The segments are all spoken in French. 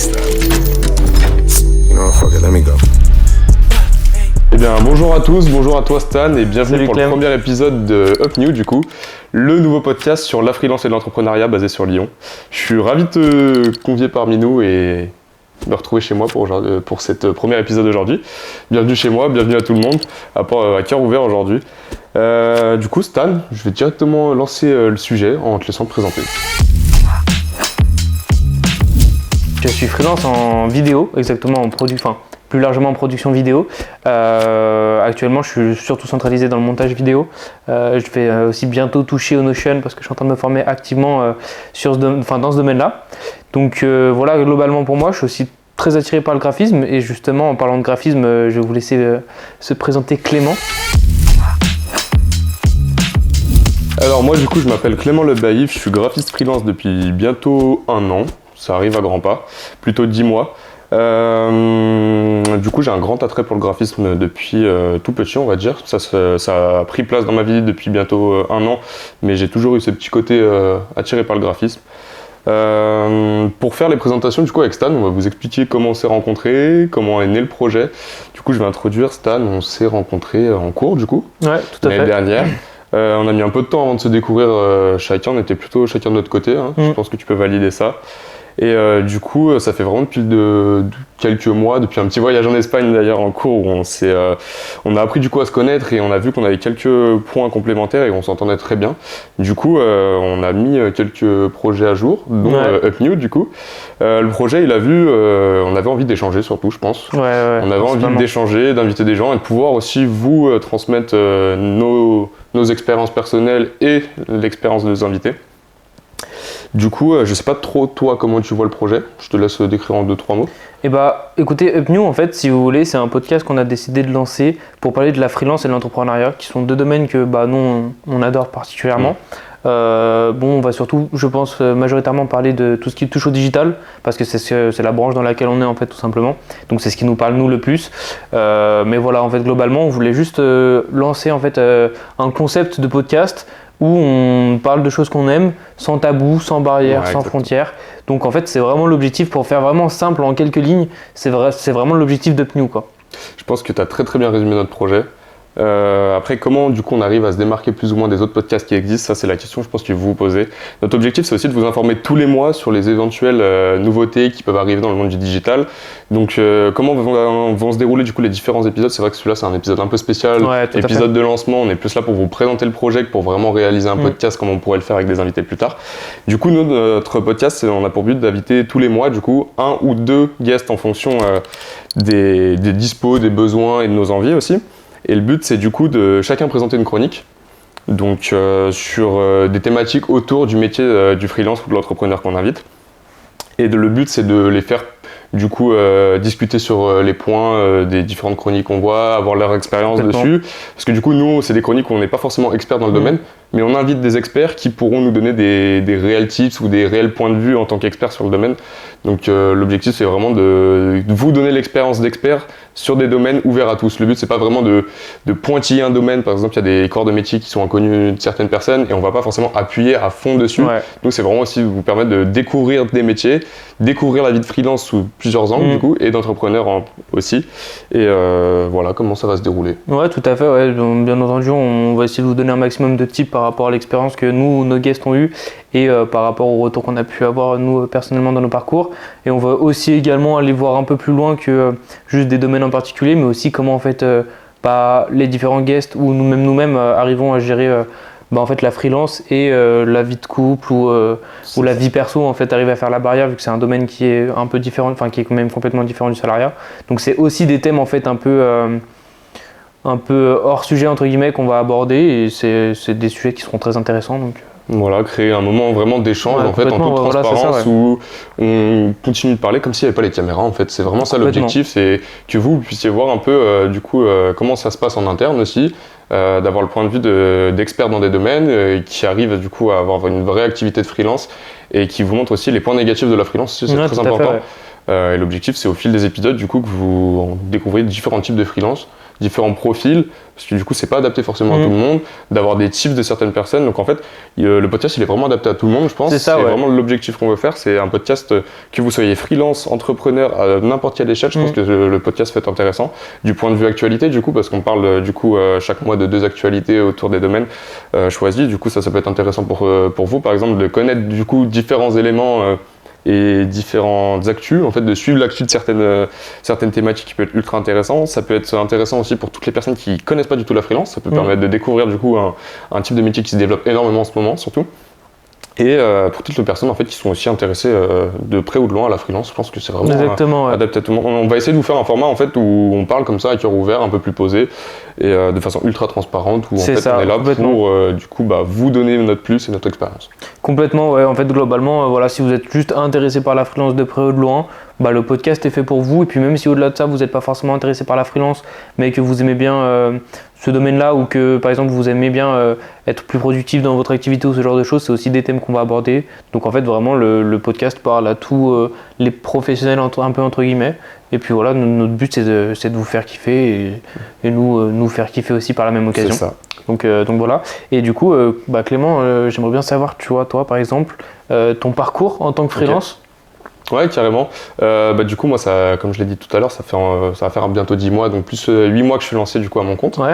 freestyle. You know, fuck it, let me go. Eh bien, bonjour à tous, bonjour à toi Stan et bienvenue Salut pour Clem. le premier épisode de Up New du coup, le nouveau podcast sur la freelance et l'entrepreneuriat basé sur Lyon. Je suis ravi de te convier parmi nous et de me retrouver chez moi pour cet premier épisode aujourd'hui. Bienvenue chez moi, bienvenue à tout le monde, à cœur ouvert aujourd'hui. Du coup Stan, je vais directement lancer le sujet en te laissant te présenter. Je suis freelance en vidéo, exactement plus largement en production vidéo. Actuellement, je suis surtout centralisé dans le montage vidéo. Je vais aussi bientôt toucher au Notion parce que je suis en train de me former activement dans ce domaine-là. Donc voilà, globalement pour moi, je suis aussi très attiré par le graphisme et justement en parlant de graphisme, je vais vous laisser se présenter Clément. Alors moi du coup je m'appelle Clément Le Baïf, je suis graphiste freelance depuis bientôt 1 an, ça arrive à grands pas, plutôt 10 mois. Du coup j'ai un grand attrait pour le graphisme depuis tout petit on va dire, ça a pris place dans ma vie depuis bientôt 1 an, mais j'ai toujours eu ce petit côté attiré par le graphisme. Pour faire les présentations du coup avec Stan, on va vous expliquer comment on s'est rencontrés, comment est né le projet. Du coup je vais introduire Stan, on s'est rencontrés en cours du coup, Ouais, tout à l'année fait. dernière. On a mis un peu de temps avant de se découvrir chacun, on était plutôt chacun de notre côté, hein. Je pense que tu peux valider ça. Et du coup, ça fait vraiment depuis quelques mois, depuis un petit voyage en Espagne d'ailleurs en cours où on a appris du coup à se connaître et on a vu qu'on avait quelques points complémentaires et on s'entendait très bien. Du coup, on a mis quelques projets à jour, dont Up New du coup. Le projet, on avait envie d'échanger surtout, je pense. Ouais, On avait envie d'échanger, d'inviter des gens et de pouvoir aussi vous transmettre nos expériences personnelles et l'expérience de nos invités. Du coup, je sais pas trop toi comment tu vois le projet, je te laisse décrire en 2-3 mots. Et bah écoutez, Up New en fait, si vous voulez, c'est un podcast qu'on a décidé de lancer pour parler de la freelance et de l'entrepreneuriat, qui sont deux domaines que nous on adore particulièrement. On va surtout, je pense, majoritairement parler de tout ce qui touche au digital, parce que c'est la branche dans laquelle on est en fait tout simplement. Donc c'est ce qui nous parle nous le plus. Mais voilà, en fait globalement, on voulait juste lancer en fait un concept de podcast où on parle de choses qu'on aime, sans tabou, sans barrière, sans frontières. Donc en fait, c'est vraiment l'objectif, pour faire vraiment simple en quelques lignes, c'est vraiment l'objectif d'Up New, quoi. Je pense que tu as très très bien résumé notre projet. Après, comment du coup on arrive à se démarquer plus ou moins des autres podcasts qui existent, ça c'est la question je pense que vous vous posez. Notre objectif c'est aussi de vous informer tous les mois sur les éventuelles nouveautés qui peuvent arriver dans le monde du digital. Donc comment vont se dérouler du coup les différents épisodes. C'est vrai que celui-là c'est un épisode un peu spécial, épisode de lancement, on est plus là pour vous présenter le projet que pour vraiment réaliser un podcast comme on pourrait le faire avec des invités plus tard. Du coup notre podcast on a pour but d'inviter tous les mois du coup 1 ou 2 guests en fonction des dispos, des besoins et de nos envies aussi. Et le but, c'est du coup de chacun présenter une chronique, donc sur des thématiques autour du métier du freelance ou de l'entrepreneur qu'on invite. Et le but, c'est de les faire du coup discuter sur les points des différentes chroniques qu'on voit, avoir leur expérience dessus. Parce que du coup, nous, c'est des chroniques où on n'est pas forcément experts dans le domaine, mais on invite des experts qui pourront nous donner des réels tips ou des réels points de vue en tant qu'experts sur le domaine. Donc l'objectif, c'est vraiment de vous donner l'expérience d'experts sur des domaines ouverts à tous. Le but, c'est pas vraiment de pointiller un domaine. Par exemple, il y a des corps de métier qui sont inconnus de certaines personnes et on va pas forcément appuyer à fond dessus. Nous, c'est vraiment aussi vous permettre de découvrir des métiers, découvrir la vie de freelance sous plusieurs angles du coup, et d'entrepreneur aussi. Et voilà comment ça va se dérouler. Ouais, tout à fait. Ouais. Bien entendu, on va essayer de vous donner un maximum de tips par rapport à l'expérience que nos guests ont eu et par rapport au retour qu'on a pu avoir nous personnellement dans nos parcours. Et on va aussi également aller voir un peu plus loin que juste des domaines en particulier, mais aussi comment en fait les différents guests ou nous-mêmes arrivons à gérer en fait la freelance et la vie de couple ou la vie perso, en fait arriver à faire la barrière, vu que c'est un domaine qui est un peu différent, enfin qui est quand même complètement différent du salariat. Donc c'est aussi des thèmes en fait un peu hors sujet entre guillemets qu'on va aborder, et c'est des sujets qui seront très intéressants. Donc voilà, créer un moment vraiment d'échange en fait, en toute transparence, où on continue de parler comme s'il n'y avait pas les caméras en fait. C'est vraiment ça l'objectif, c'est que vous puissiez voir un peu comment ça se passe en interne aussi, d'avoir le point de vue d'experts dans des domaines qui arrivent du coup à avoir une vraie activité de freelance et qui vous montrent aussi les points négatifs de la freelance, c'est très important. Et l'objectif, c'est au fil des épisodes du coup que vous découvrez différents types de freelance, différents profils, parce que du coup c'est pas adapté forcément à tout le monde, d'avoir des types de certaines personnes. Donc en fait le podcast il est vraiment adapté à tout le monde, je pense. C'est vraiment l'objectif qu'on veut faire, c'est un podcast que vous soyez freelance, entrepreneur à n'importe quelle échelle. Je pense que le podcast peut être intéressant du point de vue actualité, du coup, parce qu'on parle du coup chaque mois de 2 actualités autour des domaines choisis. Du coup ça peut être intéressant pour vous par exemple de connaître du coup différents éléments et différentes actus, en fait, de suivre l'actu de certaines thématiques qui peut être ultra intéressant. Ça peut être intéressant aussi pour toutes les personnes qui connaissent pas du tout la freelance. Ça peut permettre de découvrir du coup un type de métier qui se développe énormément en ce moment, surtout. Et pour toutes les personnes en fait qui sont aussi intéressées de près ou de loin à la freelance, je pense que c'est vraiment adapté à tout le monde. On va essayer de vous faire un format en fait où on parle comme ça à cœur ouvert, un peu plus posé et de façon ultra transparente, où en fait on est là pour du coup vous donner notre plus et notre expérience. Complètement, ouais. En fait globalement, voilà, si vous êtes juste intéressé par la freelance de près ou de loin, le podcast est fait pour vous. Et puis même si au-delà de ça vous n'êtes pas forcément intéressé par la freelance, mais que vous aimez bien ce domaine-là, ou que par exemple vous aimez bien être plus productif dans votre activité ou ce genre de choses, c'est aussi des thèmes qu'on va aborder. Donc en fait vraiment le podcast parle à tous les professionnels un peu entre guillemets. Et puis voilà, notre but c'est de vous faire kiffer et nous faire kiffer aussi par la même occasion. C'est ça. Donc voilà. Et du coup, Clément, j'aimerais bien savoir, tu vois, toi par exemple, ton parcours en tant que freelance. Ouais, carrément. Du coup, moi, comme je l'ai dit tout à l'heure, ça va faire bientôt 10 mois, donc plus 8 mois que je suis lancé du coup à mon compte. Ouais.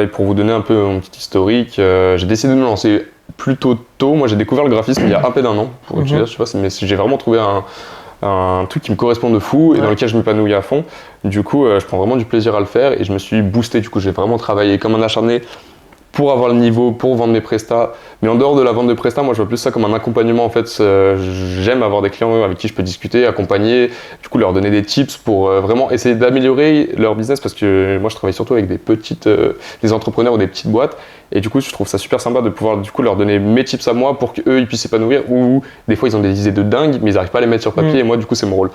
Et pour vous donner un peu mon petit historique, j'ai décidé de me lancer plutôt tôt. Moi, j'ai découvert le graphisme il y a à peine un an, pour être je sais pas, mais j'ai vraiment trouvé un truc qui me correspond de fou et dans lequel je m'épanouis à fond. Du coup, je prends vraiment du plaisir à le faire et je me suis boosté. Du coup, j'ai vraiment travaillé comme un acharné pour avoir le niveau, pour vendre mes prestats. Mais en dehors de la vente de prestats, moi je vois plus ça comme un accompagnement en fait. J'aime avoir des clients avec qui je peux discuter, accompagner, du coup leur donner des tips pour vraiment essayer d'améliorer leur business, parce que moi je travaille surtout avec des entrepreneurs ou des petites boîtes. Et du coup, je trouve ça super sympa de pouvoir du coup leur donner mes tips à moi pour qu'eux ils puissent s'épanouir, ou des fois ils ont des idées de dingue mais ils n'arrivent pas à les mettre sur papier et moi du coup c'est mon rôle.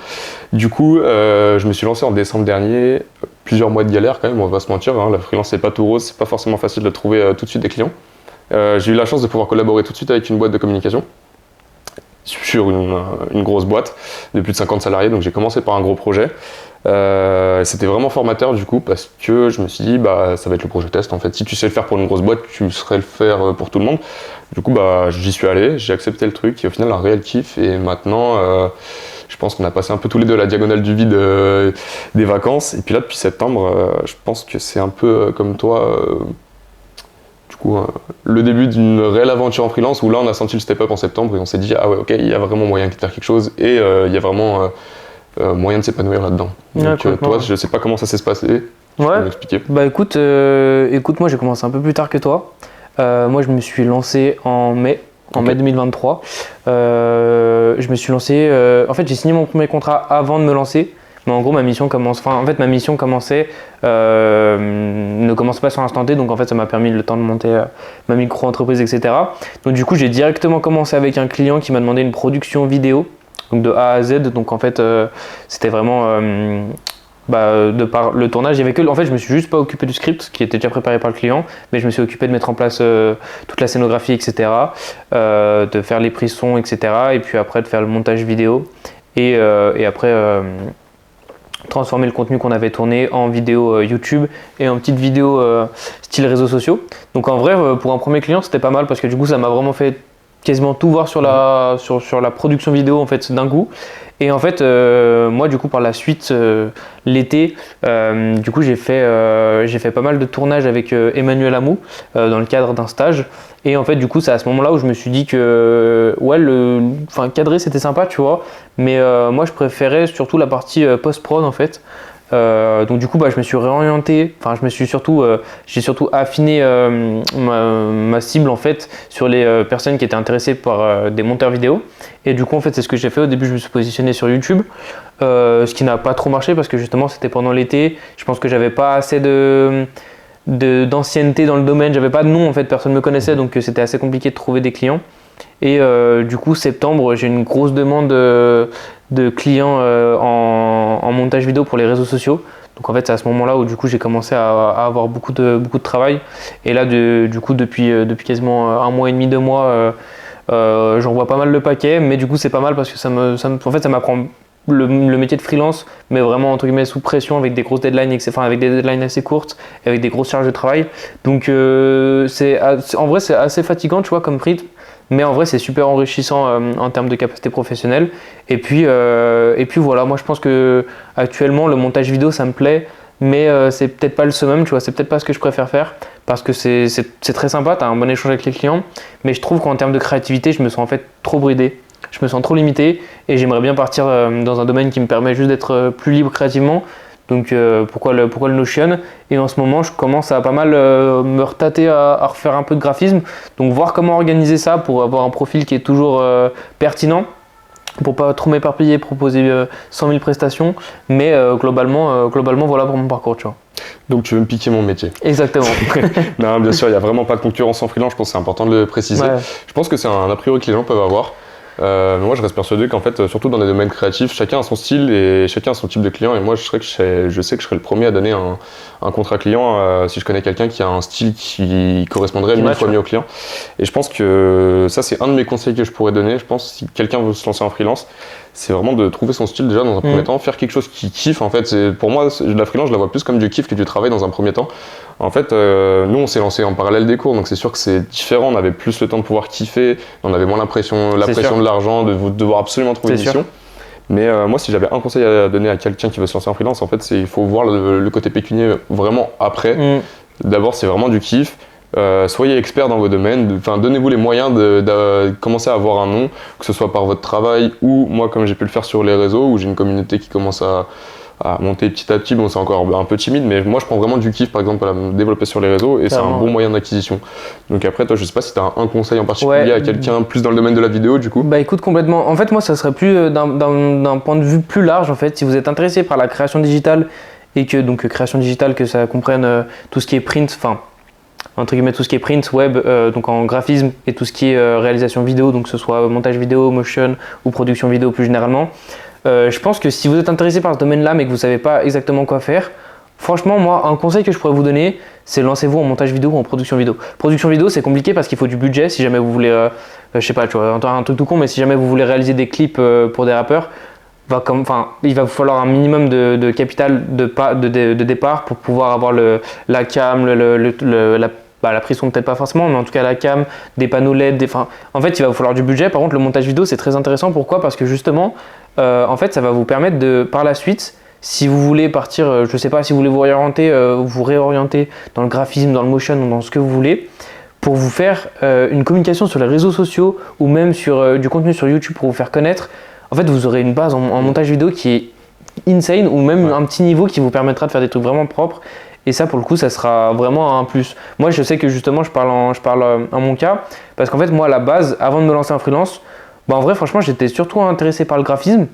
Du coup, je me suis lancé en décembre dernier, plusieurs mois de galère quand même, on va se mentir, la freelance c'est pas tout rose, c'est pas forcément facile de trouver tout de suite des clients. J'ai eu la chance de pouvoir collaborer tout de suite avec une boîte de communication sur une grosse boîte de plus de 50 salariés, donc j'ai commencé par un gros projet. C'était vraiment formateur du coup, parce que je me suis dit ça va être le projet test en fait. Si tu sais le faire pour une grosse boîte, tu saurais le faire pour tout le monde. Du coup j'y suis allé, j'ai accepté le truc et au final un réel kiff. Et maintenant je pense qu'on a passé un peu tous les deux la diagonale du vide des vacances, et puis là depuis septembre je pense que c'est un peu comme toi le début d'une réelle aventure en freelance, où là on a senti le step up en septembre et on s'est dit ah ouais ok, il y a vraiment moyen de faire quelque chose et il y a vraiment moyen de s'épanouir là-dedans. Donc toi, je sais pas comment ça s'est passé. Tu peux m'expliquer? Écoute, moi j'ai commencé un peu plus tard que toi. Moi je me suis lancé en mai 2023. Je me suis lancé. En fait, j'ai signé mon premier contrat avant de me lancer. Mais en gros, ma mission commençait, ne commence pas sur l'instant T, donc en fait, ça m'a permis le temps de monter ma micro-entreprise, etc. Donc du coup, j'ai directement commencé avec un client qui m'a demandé une production vidéo, donc de A à Z. Donc en fait, c'était vraiment de par le tournage, en fait, je me suis juste pas occupé du script qui était déjà préparé par le client, mais je me suis occupé de mettre en place toute la scénographie, etc., de faire les prises son, etc., et puis après de faire le montage vidéo, et après transformer le contenu qu'on avait tourné en vidéo YouTube et en petite vidéo style réseaux sociaux. Donc en vrai, pour un premier client, c'était pas mal, parce que du coup, ça m'a vraiment fait quasiment tout voir sur la production vidéo en fait d'un coup. Et en fait, moi du coup par la suite, l'été, du coup j'ai fait pas mal de tournages avec Emmanuel Amou dans le cadre d'un stage. Et en fait du coup c'est à ce moment-là où je me suis dit que cadrer c'était sympa, tu vois, mais moi je préférais surtout la partie post-prod en fait. Donc du coup je me suis réorienté, j'ai surtout affiné ma cible en fait sur les personnes qui étaient intéressées par des monteurs vidéo. Et du coup en fait c'est ce que j'ai fait. Au début je me suis positionné sur YouTube, ce qui n'a pas trop marché parce que justement c'était pendant l'été. Je pense que j'avais pas assez d'ancienneté dans le domaine, j'avais pas de nom en fait, personne me connaissait, donc c'était assez compliqué de trouver des clients. Et du coup septembre j'ai une grosse demande de clients en montage vidéo pour les réseaux sociaux. Donc en fait c'est à ce moment-là où du coup j'ai commencé à avoir beaucoup de travail. Et là du coup depuis quasiment un mois et demi, 2 mois, j'envoie pas mal le paquet, mais du coup c'est pas mal parce que ça m'apprend le métier de freelance, mais vraiment entre guillemets sous pression avec des grosses deadlines, enfin avec des deadlines assez courtes, et avec des grosses charges de travail. Donc en vrai c'est assez fatigant, tu vois, comme rythme. Mais en vrai, c'est super enrichissant en termes de capacité professionnelle. Et puis voilà, moi je pense que actuellement le montage vidéo ça me plaît, mais c'est peut-être pas le summum, tu vois, c'est peut-être pas ce que je préfère faire parce que c'est très sympa, tu as un bon échange avec les clients, mais je trouve qu'en termes de créativité, je me sens en fait trop bridé, je me sens trop limité et j'aimerais bien partir dans un domaine qui me permet juste d'être plus libre créativement. Donc pourquoi le Notion? Et en ce moment, je commence à pas mal me retâter à refaire un peu de graphisme. Donc voir comment organiser ça pour avoir un profil qui est toujours pertinent, pour pas trop m'éparpiller et proposer 100 000 prestations. Mais globalement, voilà pour mon parcours, tu vois. Donc tu veux me piquer mon métier. Exactement. Non, bien sûr, il n'y a vraiment pas de concurrence en freelance, je pense que c'est important de le préciser. Ouais. Je pense que c'est un a priori que les gens peuvent avoir. Mais moi je reste persuadé qu'en fait, surtout dans les domaines créatifs, chacun a son style et chacun a son type de client. Et moi je sais que je serai le premier à donner un contrat client si je connais quelqu'un qui a un style qui correspondrait 1000 fois mieux au client. Et je pense que ça c'est un de mes conseils que je pourrais donner. Je pense que si quelqu'un veut se lancer en freelance, c'est vraiment de trouver son style déjà dans un premier temps, faire quelque chose qui kiffe. En fait, pour moi la freelance je la vois plus comme du kiff que du travail dans un premier temps. En fait, nous on s'est lancé en parallèle des cours, donc c'est sûr que c'est différent. On avait plus le temps de pouvoir kiffer, on avait moins la pression de l'argent, de devoir absolument trouver une mission. Mais moi, si j'avais un conseil à donner à quelqu'un qui veut se lancer en freelance, en fait, il faut voir le côté pécunier vraiment après. D'abord, c'est vraiment du kiff. Soyez expert dans vos domaines, donnez-vous les moyens de commencer à avoir un nom, que ce soit par votre travail ou moi comme j'ai pu le faire sur les réseaux où j'ai une communauté qui commence à monter petit à petit. Bon, c'est encore un peu timide, mais moi je prends vraiment du kiff par exemple à me développer sur les réseaux et c'est un bon moyen d'acquisition. Donc après toi je sais pas si tu as un conseil en particulier à quelqu'un plus dans le domaine de la vidéo du coup. Bah écoute, complètement. En fait moi ça serait plus d'un point de vue plus large en fait. Si vous êtes intéressé par la création digitale et que donc création digitale que ça comprenne tout ce qui est print, entre guillemets tout ce qui est print, web, donc en graphisme et tout ce qui est réalisation vidéo, donc que ce soit montage vidéo, motion ou production vidéo plus généralement. Je pense que si vous êtes intéressé par ce domaine-là mais que vous ne savez pas exactement quoi faire, franchement moi un conseil que je pourrais vous donner c'est lancez-vous en montage vidéo ou en production vidéo. Production vidéo c'est compliqué parce qu'il faut du budget si jamais vous voulez, je sais pas, tu vois, un truc tout con, mais si jamais vous voulez réaliser des clips pour des rappeurs, il va vous falloir un minimum de capital de départ pour pouvoir avoir la cam, la prise son peut-être pas forcément, mais en tout cas la cam, des panneaux LED, en fait il va vous falloir du budget. Par contre le montage vidéo c'est très intéressant, pourquoi? Parce que justement en fait ça va vous permettre de par la suite, si vous voulez partir, je sais pas, si vous voulez vous réorienter dans le graphisme, dans le motion ou dans ce que vous voulez, pour vous faire une communication sur les réseaux sociaux ou même sur du contenu sur YouTube pour vous faire connaître, en fait vous aurez une base en montage vidéo qui est insane ou même un petit niveau qui vous permettra de faire des trucs vraiment propres. Et ça, pour le coup, ça sera vraiment un plus. Moi, je sais que justement, je parle en mon cas, parce qu'en fait, moi, à la base, avant de me lancer en freelance, en vrai, franchement, j'étais surtout intéressé par le graphisme.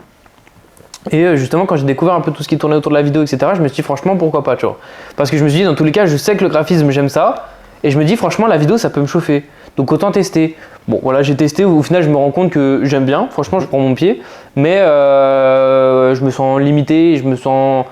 Et justement, quand j'ai découvert un peu tout ce qui tournait autour de la vidéo, etc., je me suis dit, franchement, pourquoi pas, tu vois. Parce que je me suis dit, dans tous les cas, je sais que le graphisme, j'aime ça. Et je me dis, franchement, la vidéo, ça peut me chauffer. Donc, autant tester. Bon, voilà, j'ai testé. Au final, je me rends compte que j'aime bien. Franchement, je prends mon pied. Mais je me sens limité, je me sens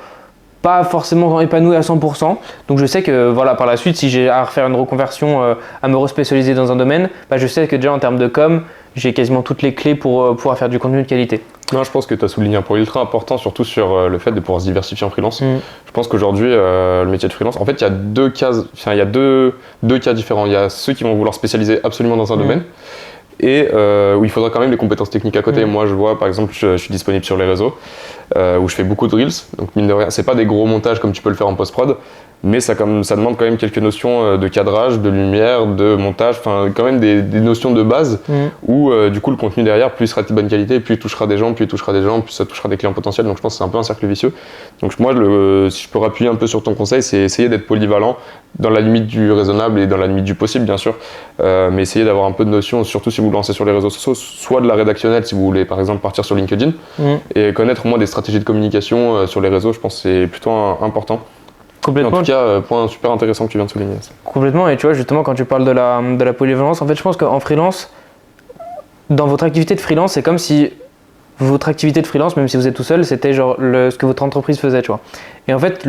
pas forcément épanoui à 100%. Donc je sais que voilà, par la suite, si j'ai à refaire une reconversion, à me respécialiser dans un domaine, je sais que déjà en termes de com, j'ai quasiment toutes les clés pour pouvoir faire du contenu de qualité. Non, je pense que tu as souligné un point ultra important, surtout sur le fait de pouvoir se diversifier en freelance. Je pense qu'aujourd'hui, le métier de freelance, en fait, il y a deux cas différents. Il y a ceux qui vont vouloir spécialiser absolument dans un domaine et où il faudra quand même des compétences techniques à côté. Moi, je vois, par exemple, je suis disponible sur les réseaux où je fais beaucoup de reels. Donc, mine de rien, c'est pas des gros montages comme tu peux le faire en post-prod, mais ça demande quand même quelques notions de cadrage, de lumière, de montage, quand même des notions de base où du coup le contenu derrière, plus il sera de bonne qualité, plus il touchera des gens, plus ça touchera des clients potentiels. Donc je pense que c'est un peu un cercle vicieux. Donc moi, si je peux rappuyer un peu sur ton conseil, c'est essayer d'être polyvalent dans la limite du raisonnable et dans la limite du possible bien sûr, mais essayer d'avoir un peu de notions, surtout si vous vous lancez sur les réseaux sociaux, soit de la rédactionnelle si vous voulez par exemple partir sur LinkedIn et connaître au moins des stratégies de communication sur les réseaux, je pense que c'est plutôt important. Complètement. En tout cas, point super intéressant que tu viens de souligner. Complètement, et tu vois, justement, quand tu parles de la polyvalence, en fait, je pense qu'en freelance, dans votre activité de freelance, c'est comme si votre activité de freelance, même si vous êtes tout seul, c'était genre ce que votre entreprise faisait, tu vois. Et en fait,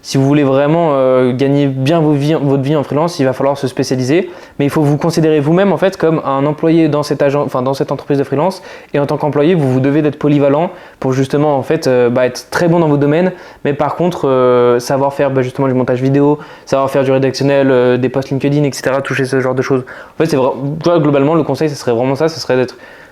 si vous voulez vraiment gagner bien votre vie en freelance, il va falloir se spécialiser. Mais il faut vous considérer vous-même en fait comme un employé dans cette entreprise de freelance. Et en tant qu'employé, vous devez d'être polyvalent pour justement en fait être très bon dans vos domaines. Mais par contre, savoir faire justement du montage vidéo, savoir faire du rédactionnel, des posts LinkedIn, etc. Toucher ce genre de choses. En fait, globalement, le conseil, ce serait vraiment ça. Ce serait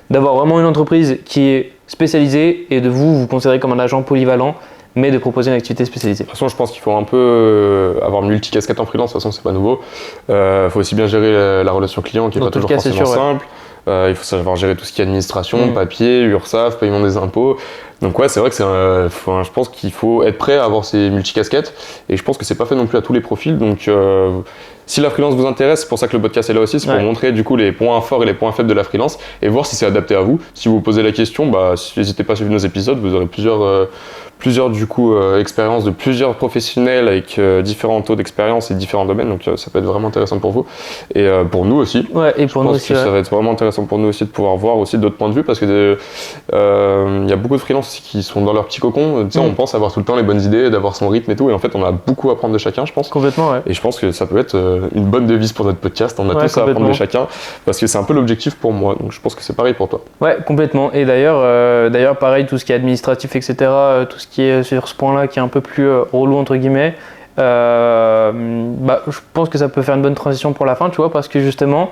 d'avoir vraiment une entreprise qui est spécialisée et de vous considérer comme un agent polyvalent, mais de proposer une activité spécialisée. De toute façon, je pense qu'il faut un peu avoir multicasquette en freelance, de toute façon, c'est pas nouveau. Il faut aussi bien gérer la relation client qui n'est pas toujours forcément simple. Il faut savoir gérer tout ce qui est administration, papier, URSSAF, paiement des impôts. Donc ouais, c'est vrai que je pense qu'il faut être prêt à avoir ces multicasquettes et je pense que c'est pas fait non plus à tous les profils. Donc si la freelance vous intéresse, c'est pour ça que le podcast est là aussi, c'est pour montrer du coup les points forts et les points faibles de la freelance et voir si c'est adapté à vous. Si vous vous posez la question, n'hésitez pas à suivre nos épisodes, vous aurez plusieurs du coup expériences de plusieurs professionnels avec différents taux d'expérience et différents domaines, donc ça peut être vraiment intéressant pour vous et pour nous aussi. Ouais, et pour nous aussi. Ça va être vraiment intéressant pour nous aussi de pouvoir voir aussi d'autres points de vue parce que y a beaucoup de freelances aussi qui sont dans leur petit cocon. On pense avoir tout le temps les bonnes idées, d'avoir son rythme et tout, et en fait on a beaucoup à apprendre de chacun, je pense. Complètement, ouais. Et je pense que ça peut être une bonne devise pour notre podcast. On a tous à apprendre de chacun parce que c'est un peu l'objectif pour moi, donc je pense que c'est pareil pour toi. Ouais, complètement. Et d'ailleurs pareil, tout ce qui est administratif, etc., tout ce qui est sur ce point-là qui est un peu plus relou entre guillemets, je pense que ça peut faire une bonne transition pour la fin, tu vois, parce que justement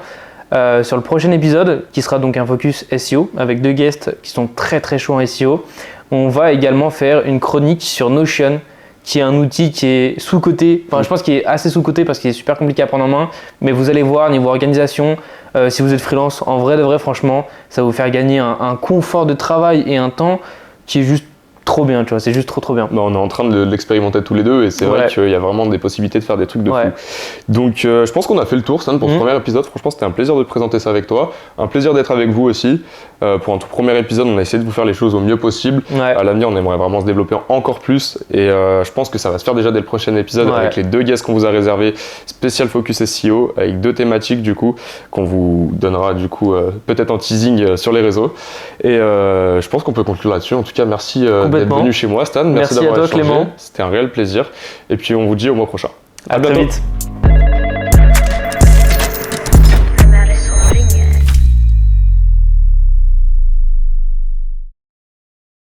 sur le prochain épisode, qui sera donc un focus SEO avec 2 guests qui sont très très chauds en SEO, on va également faire une chronique sur Notion, qui est un outil qui est sous-coté, je pense qu'il est assez sous-coté parce qu'il est super compliqué à prendre en main, mais vous allez voir niveau organisation, si vous êtes freelance, en vrai de vrai, franchement, ça va vous faire gagner un confort de travail et un temps qui est juste trop bien, tu vois, c'est juste trop bien. On est en train de l'expérimenter tous les deux et c'est vrai qu'il y a vraiment des possibilités de faire des trucs de fou. Donc je pense qu'on a fait le tour, Stan, pour ce premier épisode. Franchement, c'était un plaisir de présenter ça avec toi, un plaisir d'être avec vous aussi. Pour un tout premier épisode, on a essayé de vous faire les choses au mieux possible. À l'avenir, on aimerait vraiment se développer encore plus et je pense que ça va se faire déjà dès le prochain épisode avec les 2 guests qu'on vous a réservés, spécial focus SEO, avec 2 thématiques du coup qu'on vous donnera du coup peut-être en teasing sur les réseaux. Et je pense qu'on peut conclure là-dessus. En tout cas, merci d'être venu chez moi, Stan. Merci d'avoir échangé. C'était un réel plaisir. Et puis on vous dit au mois prochain. À très vite.